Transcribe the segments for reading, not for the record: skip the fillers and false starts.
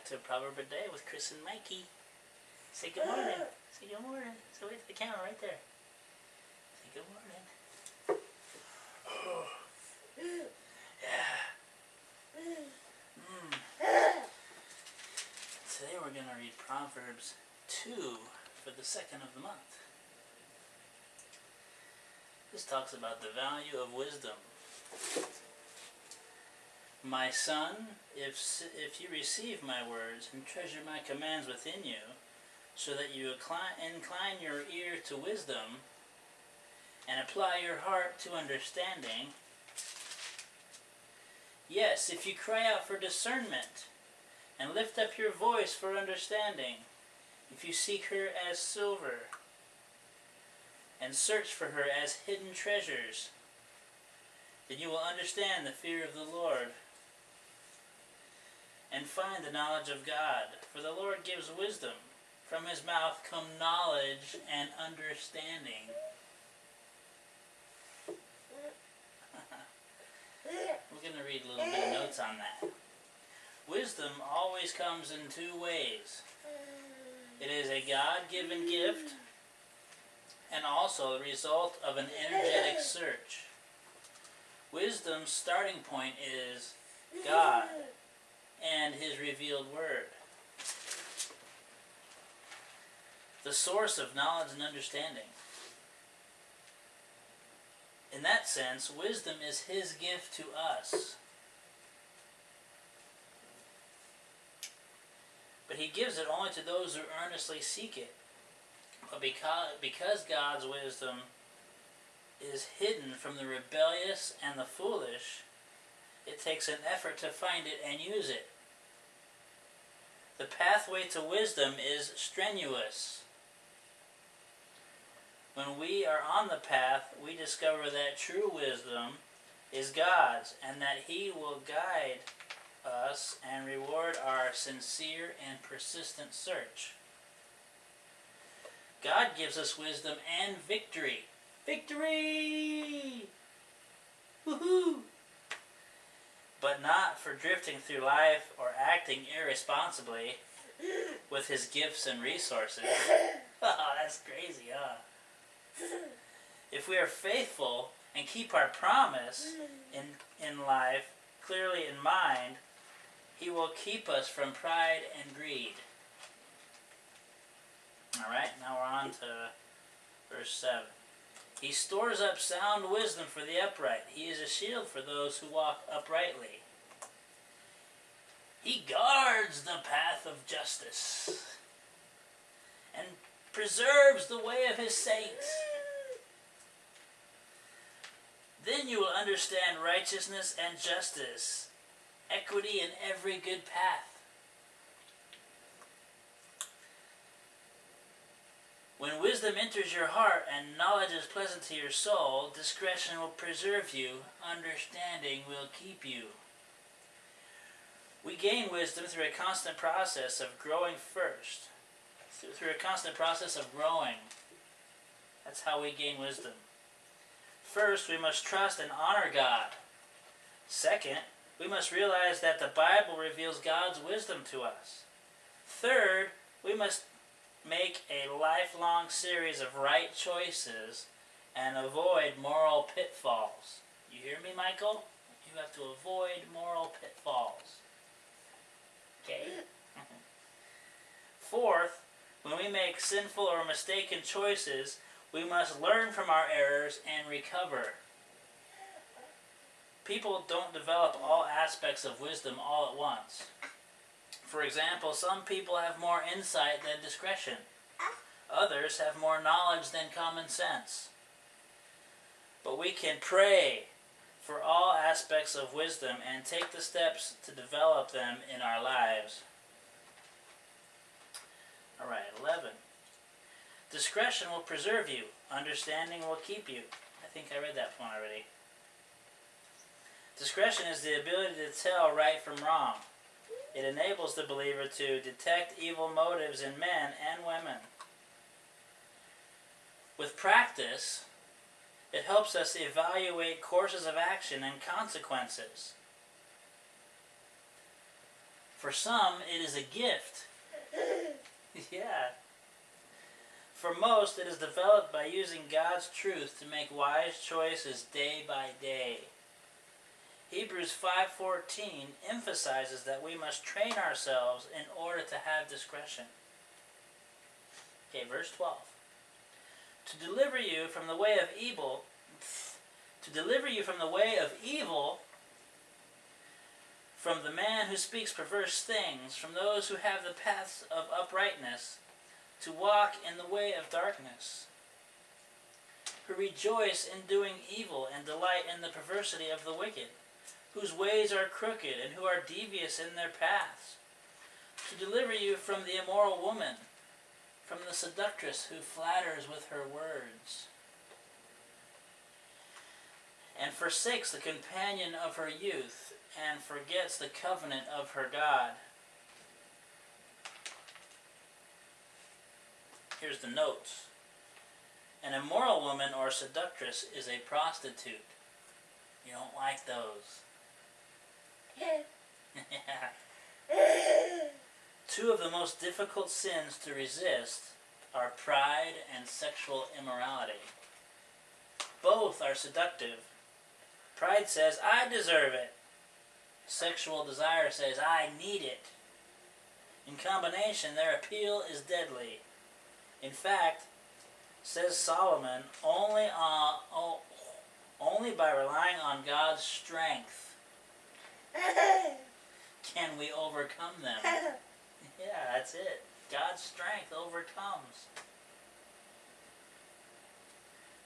to Proverb a Day with Kris and Mikey. Say good morning. Say good morning. Say wait to the camera right there. Say good morning. Yeah. Today we're going to read Proverbs 2 for the second of the month. This talks about the value of wisdom. My son, if you receive my words and treasure my commands within you, so that you incline your ear to wisdom and apply your heart to understanding. Yes, if you cry out for discernment and lift up your voice for understanding, if you seek her as silver and search for her as hidden treasures, then you will understand the fear of the Lord and find the knowledge of God. For the Lord gives wisdom. From his mouth come knowledge and understanding. We're going to read a little bit of notes on that. Wisdom always comes in two ways. It is a God-given gift and also the result of an energetic search. Wisdom's starting point is God and his revealed word. The source of knowledge and understanding. In that sense, wisdom is his gift to us. But he gives it only to those who earnestly seek it. But because God's wisdom is hidden from the rebellious and the foolish, it takes an effort to find it and use it. The pathway to wisdom is strenuous. When we are on the path, we discover that true wisdom is God's and that he will guide us and reward our sincere and persistent search. God gives us wisdom and victory. Victory! Woohoo! But not for drifting through life or acting irresponsibly with his gifts and resources. Oh, that's crazy, huh? If we are faithful and keep our promise in life clearly in mind, he will keep us from pride and greed. Alright, now we're on to verse 7. He stores up sound wisdom for the upright. He is a shield for those who walk uprightly. He guards the path of justice and preserves the way of his saints. Then you will understand righteousness and justice, equity in every good path. When wisdom enters your heart and knowledge is pleasant to your soul, discretion will preserve you, understanding will keep you. We gain wisdom through a constant process of growing first. Through a constant process of growing. That's how we gain wisdom. First, we must trust and honor God. Second, we must realize that the Bible reveals God's wisdom to us. Third, we must make a lifelong series of right choices and avoid moral pitfalls. You hear me, Michael? You have to avoid moral pitfalls. Okay? Fourth, when we make sinful or mistaken choices, we must learn from our errors and recover. People don't develop all aspects of wisdom all at once. For example, some people have more insight than discretion. Others have more knowledge than common sense. But we can pray for all aspects of wisdom and take the steps to develop them in our lives. Alright, 11. Discretion will preserve you. Understanding will keep you. I think I read that one already. Discretion is the ability to tell right from wrong. It enables the believer to detect evil motives in men and women. With practice, it helps us evaluate courses of action and consequences. For some, it is a gift. Yeah. For most, it is developed by using God's truth to make wise choices day by day. Hebrews 5:14 emphasizes that we must train ourselves in order to have discretion. Okay, verse 12. To deliver you from the way of evil, from the man who speaks perverse things, from those who have the paths of uprightness, to walk in the way of darkness, who rejoice in doing evil and delight in the perversity of the wicked, whose ways are crooked and who are devious in their paths, to deliver you from the immoral woman, from the seductress who flatters with her words, and forsakes the companion of her youth, and forgets the covenant of her God. Here's the notes. An immoral woman or seductress is a prostitute. You don't like those. Two of the most difficult sins to resist are pride and sexual immorality. Both are seductive. Pride says, I deserve it. Sexual desire says, I need it. In combination, their appeal is deadly. In fact, says Solomon, only by relying on God's strength can we overcome them. Yeah, that's it. God's strength overcomes.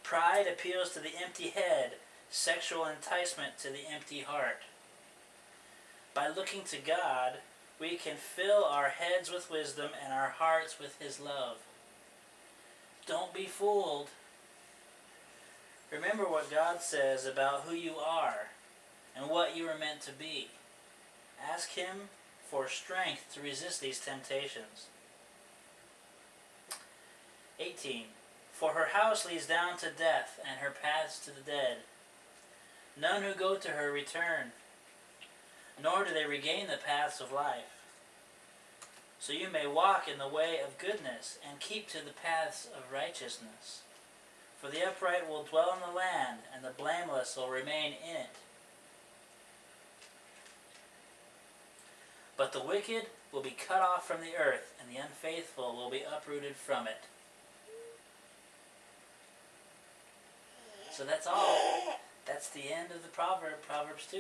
Pride appeals to the empty head, sexual enticement to the empty heart. By looking to God, we can fill our heads with wisdom and our hearts with His love. Don't be fooled. Remember what God says about who you are and what you are meant to be. Ask Him for strength to resist these temptations. 18. For her house leads down to death, and her paths to the dead. None who go to her return, nor do they regain the paths of life. So you may walk in the way of goodness, and keep to the paths of righteousness. For the upright will dwell in the land, and the blameless will remain in it. But the wicked will be cut off from the earth, and the unfaithful will be uprooted from it. So that's all. That's the end of the Proverbs 2.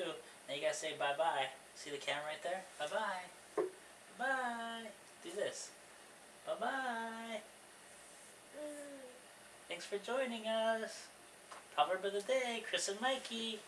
Now you guys say bye-bye. See the camera right there? Bye-bye. Bye. Do this. Bye-bye. Thanks for joining us. Proverb of the day, Kris and Mikey.